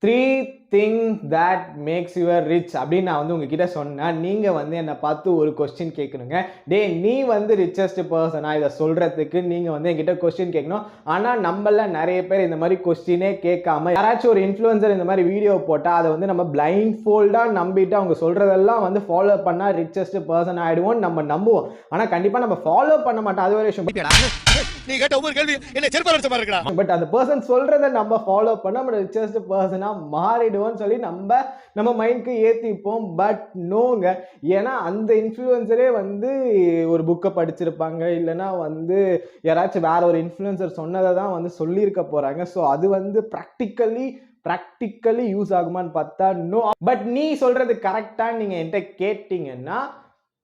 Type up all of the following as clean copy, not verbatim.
3 things that makes you rich அப்படின்னு நான் வந்து உங்ககிட்ட சொன்னேன். நீங்க வந்து என்னை பார்த்து ஒரு கொஸ்டின் கேட்கணுங்க. டே நீ வந்து ரிச்சஸ்ட் பர்சனா இதை சொல்றதுக்கு நீங்க வந்து என்கிட்ட கொஸ்டின் கேட்கணும். ஆனா நம்மள நிறைய பேர் இந்த மாதிரி கொஸ்டினே கேட்காம யாராச்சும் ஒரு இன்ஃப்ளூயன்சர் இந்த மாதிரி வீடியோ போட்டா அதை வந்து நம்ம பிளைண்ட் ஃபோல்டா நம்பிட்டு அவங்க சொல்றதெல்லாம் வந்து ஃபாலோ பண்ணா ரிச்சஸ்ட் பர்சன் ஆயிடுவோம் நம்ம நம்புவோம். ஆனா கண்டிப்பா நம்ம ஃபாலோ பண்ண மாட்டோம். அது ஒரு விஷயம். நீ கேட்ட ஒவ்வொரு கேள்வி என்ன செருப்பால அடிச்ச மாதிரி இருக்குடா. பட் அந்த பர்சன் சொல்றதை நம்ம ஃபாலோ பண்ண நம்ம ரிச்சஸ்ட் பர்சனா மாறிடுவோம்னு சொல்லி நம்ம மைண்ட்க்கு ஏத்திப்போம். பட் நோங்க, ஏன்னா அந்த இன்ஃப்ளூயன்சரே வந்து ஒரு புக்கை படிச்சிருப்பாங்க, இல்லைன்னா வந்து யாராச்சும் வேற ஒரு இன்ஃப்ளூயன்சர் சொன்னதை தான் வந்து சொல்லியிருக்க போறாங்க. ஸோ அது வந்து ப்ராக்டிக்கலி யூஸ் ஆகுமான்னு பார்த்தா நோ. பட் நீ சொல்றது கரெக்டா நீங்க என்கிட்ட கேட்டீங்கன்னா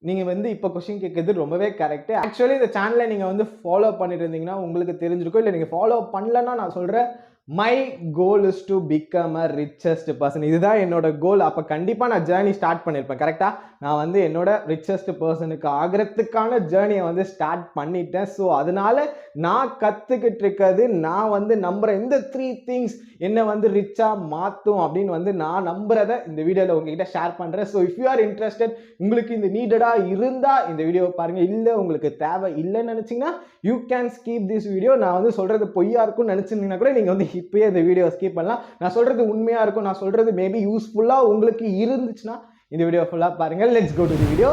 நீங்க வந்து இப்போ கொஸ்டின் கேட்கறது ரொம்பவே கரெக்ட். ஆக்சுவலி இந்த சேனலை நீங்க வந்து ஃபாலோ பண்ணிட்டு இருந்தீங்கன்னா உங்களுக்கு தெரிஞ்சிருக்கும். இல்லை நீங்க ஃபாலோ பண்ணலன்னா நான் சொல்றேன், my goal is to become a richest person. இதுதான் என்னோட கோல். அப்போ கண்டிப்பாக நான் ஜேர்னி ஸ்டார்ட் பண்ணியிருப்பேன். கரெக்டாக நான் வந்து என்னோட ரிச்சஸ்ட் பர்சனுக்கு ஆகிறதுக்கான ஜேர்னியை வந்து ஸ்டார்ட் பண்ணிட்டேன். ஸோ அதனால நான் கற்றுக்கிட்டு இருக்கிறது, நான் வந்து நம்புகிறேன் இந்த 3 திங்ஸ் என்னை வந்து ரிச்சாக மாற்றும் அப்படின்னு வந்து நான் நம்புறதை இந்த வீடியோவில் உங்ககிட்ட ஷேர் பண்ணுறேன். So if you are interested, உங்களுக்கு இந்த நீடடாக இருந்தால் இந்த வீடியோ பாருங்கள். இல்லை உங்களுக்கு தேவை இல்லைன்னு நினச்சிங்கன்னா you can skip this video. நான் வந்து சொல்கிறது பொய்யா இருக்கும்னு நினச்சிருந்தீங்கன்னா கூட நீங்கள் வந்து இப்போயே இந்த வீடியோ ஸ்கிப் பண்ணலாம். நான் சொல்கிறது உண்மையாக இருக்கும், நான் சொல்கிறது மேபி யூஸ்ஃபுல்லாக உங்களுக்கு இருந்துச்சுன்னா இந்த வீடியோ ஃபுல்லாக பாருங்கள். Let's go to the video.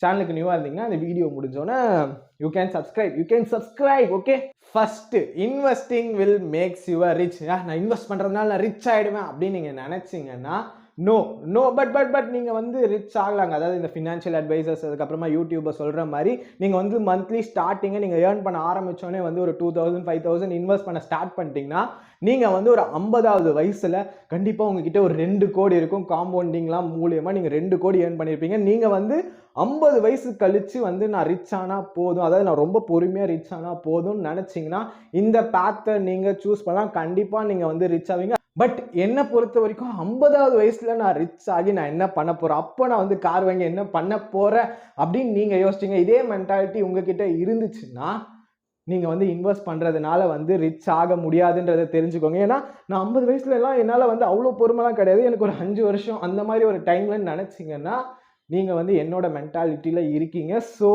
சேனலுக்கு நியூவாக இருந்தீங்கன்னா இந்த வீடியோ முடிஞ்சோன்னே you can subscribe. Okay, first investing will makes you rich. நான் இன்வெஸ்ட் பண்ணுறதுனால நான் ரிச் ஆகிடுவேன் அப்படின்னு நீங்கள் நினச்சிங்கன்னா நோ. பட் நீங்கள் வந்து ரிச் ஆகலாங்க. அதாவது இந்த ஃபினான்ஷியல் அட்வைசர்ஸ், அதுக்கப்புறமா யூடியூபர் சொல்கிற மாதிரி நீங்கள் வந்து மந்த்லி ஸ்டார்டிங்கை நீங்கள் ஏர்ன் பண்ண ஆரம்பித்தோடனே வந்து ஒரு 2000 5000 இன்வெஸ்ட் பண்ண ஸ்டார்ட் பண்ணிட்டீங்கன்னா நீங்கள் வந்து ஒரு 50வது வயசில் கண்டிப்பாக உங்ககிட்ட ஒரு 2 கோடி இருக்கும். காம்பவுண்டிங்லாம் மூலியமாக நீங்கள் 2 கோடி ஏர்ன் பண்ணியிருப்பீங்க. நீங்கள் வந்து 50 வயசு கழிச்சு வந்து நான் ரிச் ஆனால் போதும், அதாவது நான் ரொம்ப பொறுமையாக ரிச் ஆனால் போதும்னு நினச்சிங்கன்னா இந்த பேத்தை நீங்கள் சூஸ் பண்ணலாம். கண்டிப்பாக நீங்கள் வந்து ரிச் ஆவீங்க. பட் என்னை பொறுத்த வரைக்கும் 50வது வயசுல நான் ரிச் ஆகி நான் என்ன பண்ண போறேன், அப்போ நான் வந்து கார் வாங்கி என்ன பண்ண போறேன் அப்படின்னு நீங்க யோசிச்சீங்க. இதே மென்டாலிட்டி உங்ககிட்ட இருந்துச்சுன்னா நீங்க வந்து இன்வெஸ்ட் பண்றதுனால வந்து ரிச் ஆக முடியாதுன்றதை தெரிஞ்சுக்கோங்க. ஏன்னா நான் 50 வயசுல எல்லாம் என்னால் வந்து அவ்வளோ பொறுமைலாம் கிடையாது, எனக்கு ஒரு 5 வருஷம் அந்த மாதிரி ஒரு டைம்ல நினைச்சிங்கன்னா நீங்கள் வந்து என்னோட மென்டாலிட்டியில் இருக்கீங்க. ஸோ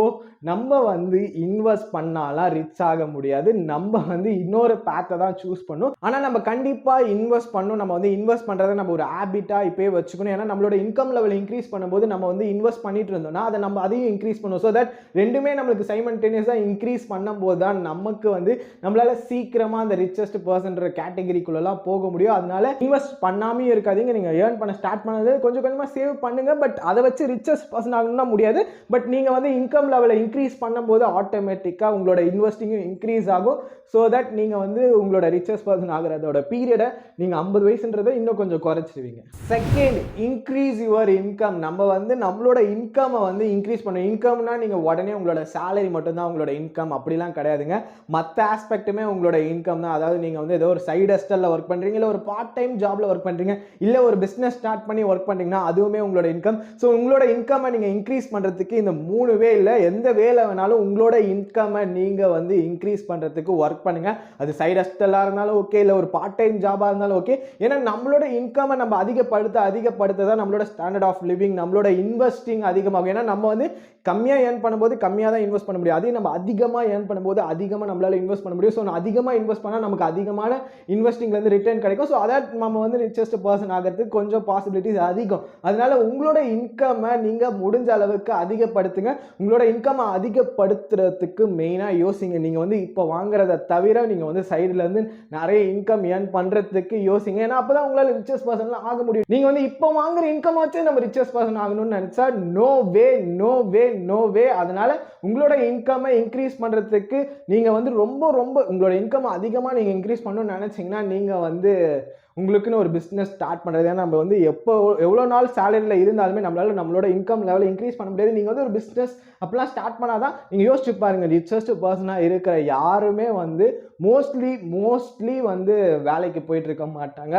நம்ம வந்து இன்வெஸ்ட் பண்ணாலாம் ரிச் ஆக முடியாது. நம்ம வந்து இன்னொரு பேத்தை தான் சூஸ் பண்ணும். ஆனால் நம்ம கண்டிப்பாக இன்வெஸ்ட் பண்ணணும். நம்ம வந்து இன்வெஸ்ட் பண்ணுறதை நம்ம ஒரு ஹேபிட்டாக இப்போயே வச்சுக்கணும். ஏன்னா நம்மளோட இன்கம் லெவல் இன்க்ரீஸ் பண்ணும்போது நம்ம வந்து இன்வெஸ்ட் பண்ணிட்டு இருந்தோம்னா அதை நம்ம அதையும் இன்க்ரீஸ் பண்ணுவோம். ஸோ தட் ரெண்டுமே நம்மளுக்கு சைமல்டேனியஸாக இன்க்ரீஸ் பண்ணும்போது தான் நமக்கு வந்து நம்மளால சீக்கிரமாக அந்த ரிச்சஸ்ட் பர்சன்ற கேட்டகரிக்குள்ளெல்லாம் போக முடியும். அதனால இன்வெஸ்ட் பண்ணாமே இருக்காதீங்க. நீங்கள் ஏர்ன் பண்ண ஸ்டார்ட் பண்ணது கொஞ்சம் கொஞ்சமாக சேவ் பண்ணுங்க. பட் அதை வச்சு ரிச்சஸ்ட் பர்சன் ஆகணும்னா முடியாது. பட் நீங்க வந்து இன்கம் லெவலை இன்க்ரீஸ் பண்ணும்போது ஆட்டோமேட்டிக்கா உங்களோட இன்வெஸ்டிங்கும் இன்க்ரீஸ் ஆகும். ஸோ தட் நீங்க வந்து உங்களோட ரிச்சஸ்ட் பர்சன் ஆகிறதோட பீரியடை நீங்க 50 வயசுன்றதை இன்னும் கொஞ்சம் குறைச்சிருவீங்க. Second, increase your income. நம்ம வந்து நம்மளோட இன்கம்மை வந்து இன்க்ரீஸ் பண்ணணும். இன்கம்னா நீங்க உடனே உங்களோட சேலரி மட்டும்தான் உங்களோட இன்கம் அப்படிலாம் கிடையாதுங்க. மற்ற ஆஸ்பெக்ட்டுமே உங்களோட இன்கம் தான். அதாவது நீங்க வந்து ஏதோ ஒரு சைடு ஹஸ்டல்ல ஒர்க் பண்றீங்க, இல்லை ஒரு பார்ட் டைம் ஜாப்ல ஒர்க் பண்றீங்க, இல்லை ஒரு பிசினஸ் ஸ்டார்ட் பண்ணி ஒர்க் பண்றீங்கன்னா அதுவுமே உங்களோட இன்கம். ஸோ உங்களோட இன்கம் நீங்க இன்க்ரீஸ் பண்றதுக்கு இந்த 3 வே இல்ல, எந்த வேலை வேணாலும் உங்களோட இன்கம் நீங்க வந்து இன்க்ரீஸ் பண்றதுக்கு ஒர்க் பண்ணுங்க. அது சைடு ஹஸ்டலா இருந்தாலும் ஓகே, இல்ல ஒரு பார்ட் டைம் ஜாபா இருந்தாலும் ஓகே. ஏன்னா நம்மளோட இன்கம் நம்ம அதிகப்படுத்த தான் நம்மளோட ஸ்டாண்டர்ட் ஆஃப் லிவிங், நம்மளோட இன்வெஸ்டிங் அதிகமாகும். ஏன்னா நம்ம வந்து கம்மியா ஏர்ன் பண்ணும்போது கம்மியா தான் இன்வெஸ்ட் பண்ண முடியும். அதே நம்ம அதிகமா ஏர்ன் பண்ணும்போது அதிகமா நம்மளால இன்வெஸ்ட் பண்ண முடியும். ஸோ அதிகமா இன்வெஸ்ட் பண்ணா நமக்கு அதிகமான இன்வெஸ்டிங்ல இருந்து ரிட்டர்ன் கிடைக்கும். ஸோ அதான் நம்ம வந்து ரிச்சஸ்ட் பர்சன் ஆகிறதுக்கு கொஞ்சம் பாசிபிலிட்டிஸ் அதிகம். அதனால உங்களோட இன்கம் நீங்க முடிஞ்ச அளவுக்கு அதிகப்படுத்துங்க. உங்களோட இன்கம் அதிகப்படுத்துறதுக்கு மெயினா யோசிங்க. நீங்க வந்து இப்போ வாங்குறத தவிர நீங்க வந்து சைடுல இருந்து நிறைய இன்கம் ஏர்ன் பண்றதுக்கு யோசிங்க. ஏன்னா அப்பதான் உங்களால ரிச்சஸ்ட் பர்சன் ஆக முடியும். நீங்க வந்து இப்போ வாங்குற இன்கம் வச்சு நம்ம ரிச்சஸ்ட் பர்சன் ஆகணும்னு நினைச்சா நோ வே. அதனால உங்களோட இன்கம் இன்க்ரீஸ் பண்றதுக்கு நீங்க வந்து ரொம்ப உங்களோட இன்கம் அதிகமா நீங்க இன்க்ரீஸ் பண்ணணும்னு நினைச்சீங்கன்னா நீங்க வந்து உங்களுக்குன்னு ஒரு பிஸ்னஸ் ஸ்டார்ட் பண்ணுறது. ஏன்னா நம்ம வந்து எவ்வளோ நாள் சேலரியில் இருந்தாலுமே நம்மளோட இன்கம் லெவலை இன்க்ரீஸ் பண்ண முடியாது. நீங்கள் வந்து ஒரு பிஸ்னஸ் அப்படிலாம் ஸ்டார்ட் பண்ணாதான். நீங்கள் யோசிச்சு பாருங்கள், ரிச்சஸ்ட் பர்சனாக இருக்கிற யாருமே வந்து மோஸ்ட்லி வந்து வேலைக்கு போயிட்டு இருக்க மாட்டாங்க.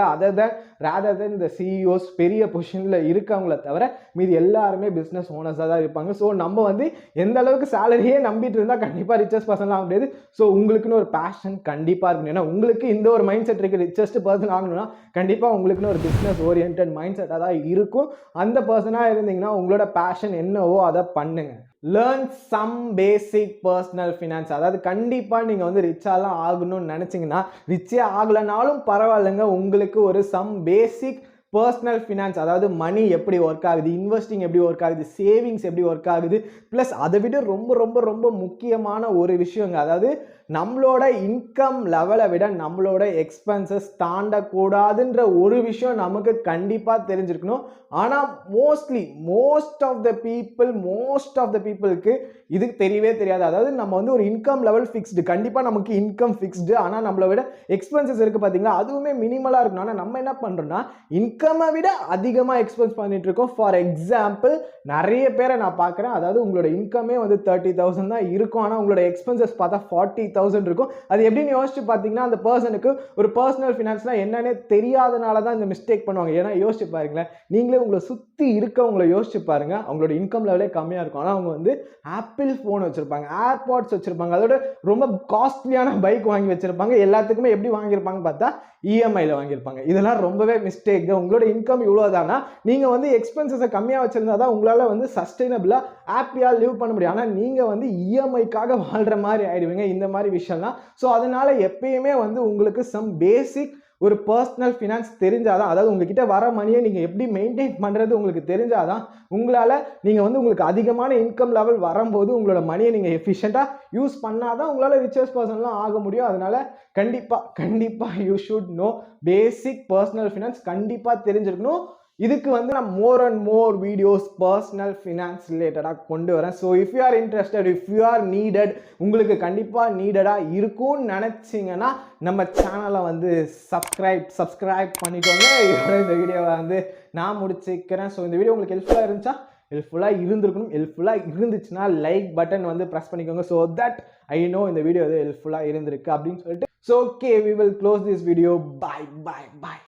ரேதர் தென் இந்த சிஇஓஸ் பெரிய பொசிஷனில் இருக்கவங்கள தவிர மீது எல்லாருமே பிஸ்னஸ் ஓனர்ஸாக தான் இருப்பாங்க. ஸோ நம்ம வந்து எந்த அளவுக்கு சேலரியே நம்பிட்டு இருந்தால் கண்டிப்பாக ரிச்சஸ்ட் பர்சன்லாம் ஆக முடியாது. ஸோ உங்களுக்குன்னு ஒரு பேஷன் கண்டிப்பாக இருக்கணும். ஏன்னா உங்களுக்கு இந்த ஒரு மைண்ட் செட் இருக்குது, ரிச்சஸ்ட் பர்சன் ஆகணும்னா வீடியோலாம் கண்டிப்பாக உங்களுக்குன்னு ஒரு பிஸ்னஸ் ஓரியன்ட் மைண்ட் செட்டாக தான் இருக்கும். அந்த பர்சனாக இருந்தீங்கன்னா உங்களோட பேஷன் என்னவோ அதை பண்ணுங்க. Learn some basic personal finance. அதாவது கண்டிப்பாக நீங்கள் வந்து ரிச்சாலாம் ஆகணும்னு நினச்சிங்கன்னா, ரிச்சே ஆகலைனாலும் பரவாயில்லைங்க, உங்களுக்கு ஒரு சம் பேசிக் பர்சனல் ஃபினான்ஸ், அதாவது மணி எப்படி ஒர்க் ஆகுது, இன்வெஸ்டிங் எப்படி ஒர்க் ஆகுது, சேவிங்ஸ் எப்படி ஒர்க் ஆகுது, ப்ளஸ் அதை விட ரொம்ப ரொம்ப ரொம்ப முக்கியமான ஒரு விஷயங்க, அதாவது நம்மளோட இன்கம் லெவலை விட நம்மளோட எக்ஸ்பென்சஸ் தாண்டக்கூடாதுன்ற ஒரு விஷயம் நமக்கு கண்டிப்பாக தெரிஞ்சிருக்கணும். ஆனால் மோஸ்ட் ஆஃப் த பீப்புளுக்கு இது தெரியவே தெரியாது. அதாவது நம்ம வந்து ஒரு இன்கம் லெவல் ஃபிக்ஸ்டு, கண்டிப்பாக நமக்கு இன்கம் ஃபிக்ஸ்டு, ஆனால் நம்மளை விட எக்ஸ்பென்சஸ் இருக்குது பார்த்தீங்களா, அதுவுமே மினிமலாக இருக்கணும். ஆனால் நம்ம என்ன பண்ணுறோம்னா இன்கம்மை விட அதிகமாக எக்ஸ்பென்ஸ் பண்ணிட்டு இருக்கோம். ஃபார் எக்ஸாம்பிள் நிறைய பேரை நான் பார்க்குறேன், அதாவது உங்களோட இன்கமே வந்து 30,000 தான் இருக்கும், ஆனால் உங்களோட எக்ஸ்பென்சஸ் பார்த்தா 40,000 இருக்கும். அது எப்படின்னு யோசிச்சு பார்த்தீங்கன்னா அந்த பர்சனுக்கு ஒரு பர்சனல் ஃபினான்ஸ்னால் என்னன்னே தெரியாதனால தான் இந்த மிஸ்டேக் பண்ணுவாங்க. ஏன்னா யோசிச்சு பாருங்களேன், நீங்களே உங்களை சுற்றி இருக்கவங்களை யோசிச்சு பாருங்க, அவங்களோட இன்கம் லெவலே கம்மியாக இருக்கும், ஆனால் அவங்க வந்து ஆப்பிள் ஃபோன் வச்சிருப்பாங்க, ஏர்பாட்ஸ் வச்சிருப்பாங்க, அதோட ரொம்ப காஸ்ட்லியான பைக் வாங்கி வச்சிருப்பாங்க. எல்லாத்துக்குமே எப்படி வாங்கியிருப்பாங்க பார்த்தா இஎம்ஐயில் வாங்கியிருப்பாங்க. இதெல்லாம் ரொம்பவே மிஸ்டேக். உங்களோட இன்கம் இவ்வளோ தானா, நீங்கள் வந்து எக்ஸ்பென்சஸை கம்மியாக வச்சிருந்தா தான் உங்களால் வந்து சஸ்டைனபிளாக ஹாப்பியாக லிவ் பண்ண முடியும். ஆனால் நீங்கள் வந்து இஎம்ஐக்காக வாழ்கிற மாதிரி ஆயிடுவீங்க இந்த மாதிரி விஷயம்லாம். ஸோ அதனால எப்பயுமே வந்து உங்களுக்கு சம் பேசிக் ஒரு பர்சனல் ஃபினான்ஸ் தெரிஞ்சாதான், அதாவது உங்ககிட்ட வர மணியை நீங்கள் எப்படி மெயின்டைன் பண்ணுறது உங்களுக்கு தெரிஞ்சாதான் உங்களால் நீங்கள் வந்து உங்களுக்கு அதிகமான இன்கம் லெவல் வரும்போது உங்களோட மணியை நீங்கள் எஃபிஷியண்ட்டாக யூஸ் பண்ணாதான் உங்களால் ரிச்சஸ்ட் பர்சன்லாம் ஆக முடியும். அதனால கண்டிப்பாக you should know basic personal finance, கண்டிப்பாக தெரிஞ்சிருக்கணும். இதுக்கு வந்து நான் more and more videos personal finance ரிலேட்டடாக கொண்டு வரேன். So if you are interested, if you are needed, உங்களுக்கு கண்டிப்பாக நீடடாக இருக்கும்னு நினச்சிங்கன்னா நம்ம சேனலை வந்து சப்ஸ்கிரைப் பண்ணிக்கோங்க. இதோட இந்த வீடியோவை வந்து நான் முடிச்சுக்கிறேன். ஸோ இந்த வீடியோ உங்களுக்கு ஹெல்ப்ஃபுல்லாக இருந்துச்சுன்னா லைக் பட்டன் வந்து ப்ரெஸ் பண்ணிக்கோங்க. ஸோ தட் ஐ நோ இந்த வீடியோ வந்து ஹெல்ப்ஃபுல்லாக இருந்திருக்கு அப்படின்னு சொல்லிட்டு. So okay, we will close this video. Bye.